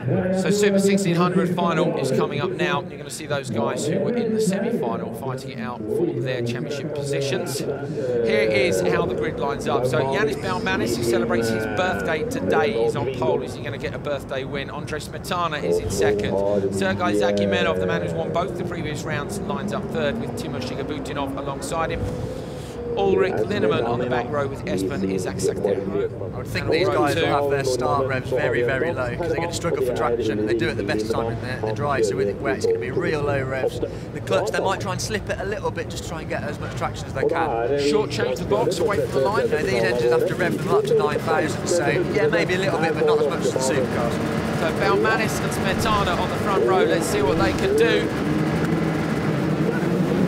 So Super 1600 final is coming up now. You're going to see those guys who were in the semi-final fighting it out for their championship positions. Here is how the grid lines up. So Yanis Balmanis, who celebrates his birthday today, is on pole. Is he going to get a birthday win? Andrei Smetana is in second. Sergei Zakimenov, the man who's won both the previous rounds, lines up third with Timur Shigabutinov alongside him. Ulrich Linnemann on the back row with Espen Isaksakteri. I would think these guys will have their start revs very, very low because they're going to struggle for traction, and they do it the best time in the dry, so with it wet it's going to be real low revs. The clutch, they might try and slip it a little bit just to try and get as much traction as they can. Short change the box away from the line. You know, these engines have to rev them up to 9,000, so yeah, maybe a little bit, but not as much as the supercars. So Balmanis and Smetana on the front row. Let's see what they can do.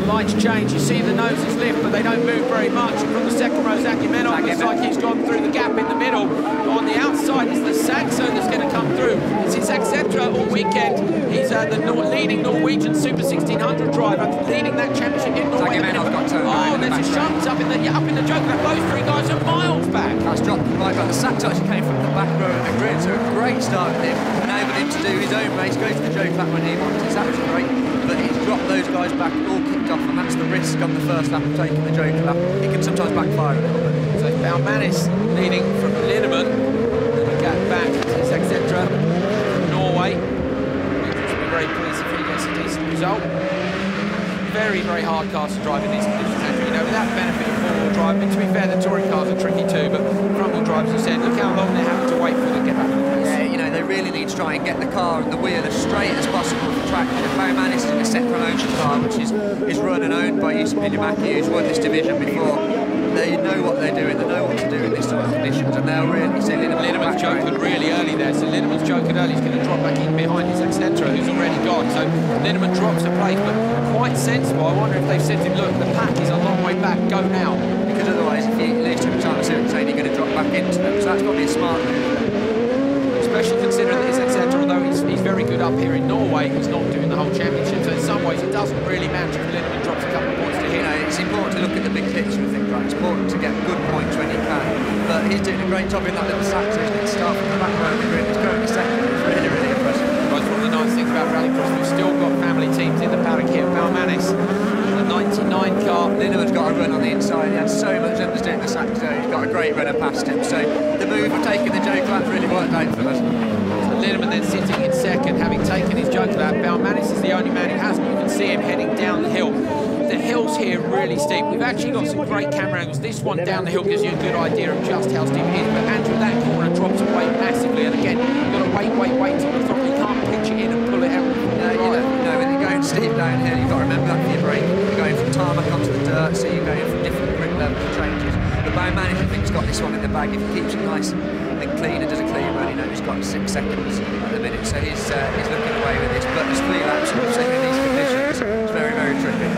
Lights change, you see the noses lift, but they don't move very much. And from the second row, Zakimenov looks like he's gone through the gap in the middle. On the outside is the Saxo that's going to come through. It's his Accentra all weekend. He's the leading Norwegian Super 1600 driver, leading that championship in Norway. Oh, there's a shunt up in the joke. Those three guys are miles back. That's dropped right back. The Saxo actually came from the back row of the grid, so a great start with him. Enabled him to do his own race, go to the joke lap when he wanted. That was great. But he's dropped those guys back, all kicked off, and that's the risk on the first lap of taking the joker lap. It can sometimes backfire a little bit. So Balmanis leading from Linnemann, and the gap back to Accentra from Norway. Which will be very pleased if he gets a decent result. Very, very hard cars to drive in these conditions, Andrew. You know, without the benefit of four-wheel drive. And to be fair, the touring cars are tricky too, but front-wheel drive, as you said, look how long they're having to wait for them to get back on the pace. Yeah, you know, they really need to try and get the car and the wheel as straight as possible for traction. Balmanis is in a separate ownership car, which is run and owned by Jussi Pinnimaki, who's won this division before. They know what they're doing, they know what to do in these sort of conditions, and they'll really see Linnemann's jokered really early there, so Linnemann's jokered early. He's going to drop back in behind his Accentra, who's already gone. So Linnemann drops a place, but quite sensible. I wonder if they've said to him, look, the pack is a long way back, go now. Because otherwise, if you lose too much time to you're going to drop back into them, so that's probably a smart move. Especially considering that his Accentra, although he's very good up here in Norway, he's not doing the whole championship, so in some ways it doesn't really matter if Linnemann drops a couple of points to him. You know, it's important to look at the big picture and think, right, it's important to get good points when you can, but he's doing a great job in that little Saxo. He's going to start from the back row of the grid. He's going to second. It's really, really impressive. Well, it's one of the nice things about Rallycross. We've still got family teams in the paddock here. Balmanis, the 99 car. Linnemann's got a run on the inside. He had so much unders doing the Saxo. He's got a great runner past him, so the move of taking the joke lap really worked out for us. Linnemann then sitting in second, having taken his joke lap. Balmanis is the only man who hasn't. You can see him heading down the hill. The hills here really steep. We've actually got some great camera angles. This one down the hill gives you a good idea of just how steep it is. But Andrew, that corner drops away massively. And again, you've got to wait till the throttle. You can't pitch it in and pull it out. You know, when you're going steep down here, you've got to remember that for your brake. You're going from tarmac onto the dirt, so you're going from different grip levels and changes. But Balmanis, I think, has got this one in the bag. If he keeps it nice and clean and does a clean run, you know, he's got 6 seconds at the minute, so he's looking away with this. But there's 3 laps, and we've seen in these conditions, it's very, very tricky.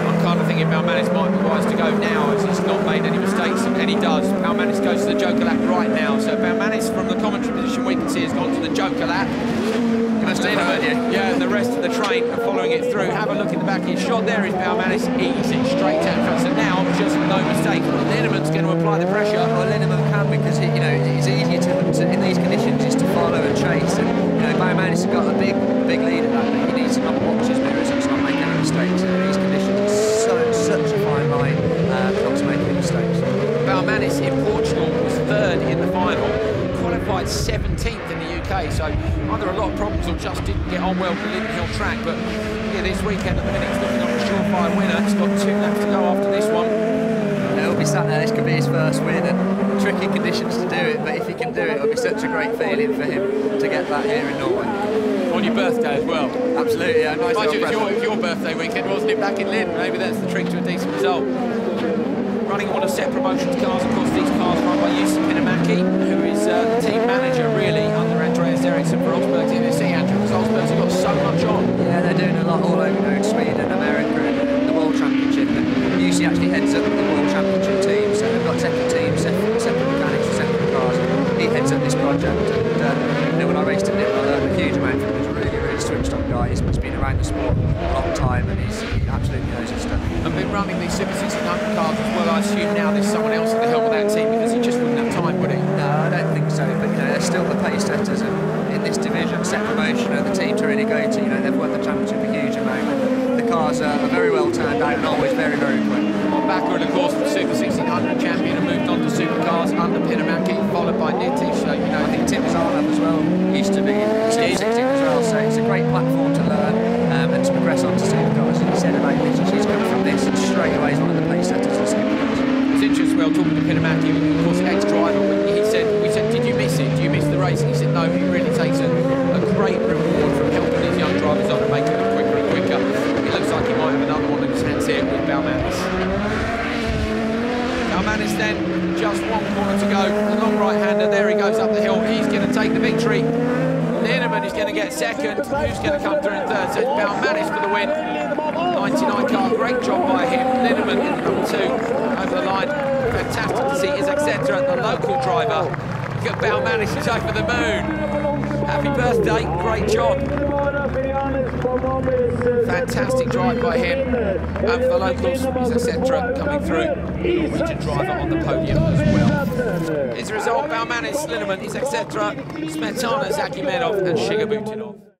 I'm kind of thinking Balmanis might be wise to go now, as he's not made any mistakes, and he does. Balmanis goes to the joker lap right now, so Balmanis, from the commentary position we can see, has gone to the joker lap. You must have heard, yeah, and the rest of the train are following it through. Have a look in the back of his shot. There is Balmanis, easy, straight out front. So now, just no mistakes. But Linnemann's going to apply the pressure. Well, Linnemann can, because you know, it's easier to in these conditions just to follow and chase. And you know, Balmanis has got a big lead at that, but he needs to not watch his mirrors and not make any mistakes. In these conditions, it's such a fine line not to make any mistakes. Balmanis in Portugal was 3rd in the final, qualified 17th in the UK, so either a lot of problems or just didn't get on well with the Linden Hill track. But yeah, this weekend at the minute he's looking on a surefire winner. He's got 2 laps to go after this one. He'll be sat there, this could be his first win, and tricky conditions to do it, but if he can do it, it'll be such a great feeling for him to get that here in Norway. On your birthday as well. Absolutely, yeah. Nice. It was your birthday weekend, wasn't it, back in Lynn? Maybe that's the trick to a decent result. Running one of Set Promotions cars, of course, these cars run by Jussi Pinnimaki, who is the team manager, really, under Andreas Eriksson for Augsburg TVC. Andrew, because Augsburg's got so much on. Yeah, they're doing a lot all over, you know, Sweden, America, and the World Championship. And Jussi actually heads up the World Championship team, so they've got separate teams, separate mechanics, separate cars. He heads up this project, and you know, when I raced at Lynn, I learned a huge amount from him. He's a really, really switched on guy. He's been around the sport a long time, and he absolutely knows his stuff. I've been running these Super 1600 cars as well. I assume now there's someone else at the helm of that team, because he just wouldn't have time, would he? No, I don't think so, but you know, they're still the pace setters in this division, set promotion are the team to really go to. You know, they've won the championship a huge amount. The cars are very well turned out and always very, very quick. Well, Backer, of course, the Super 1600 champion, and moved on to supercars under Pinamaki, followed by Nitish. So, you know, I think Tim Zarnab as well used to be Super 16 as well, so it's a great platform to learn and to progress on to supercars. And he said about Nitish, she's come from this and straight away is one of the pace setters in supercars. It's interesting, well, talking to Pinamaki, of course, ex-driver, we said, did you miss it? Do you miss the racing? He said, no, it really takes a great reward from helping these young drivers on and making them quicker and quicker. It looks like he might have another one in his hands here with Balmanis. Balmanis then, just one corner to go. The long right-hander, there he goes up the hill. He's going to take the victory. Linneman is going to get second. Who's going to come through in third? So it's Balmanis for the win. 99 car, great job by him. Linneman in number 2 over the line. Fantastic to see his etc. The local driver. Look at Balmanis, he's over the moon. Happy birthday, great job. Fantastic drive by him. And for the locals, his etc. coming through. Norwegian driver on the podium as well. As a result, Balmanis, Linneman, his etc. Smetana, Zakimedov and Shigabutinov.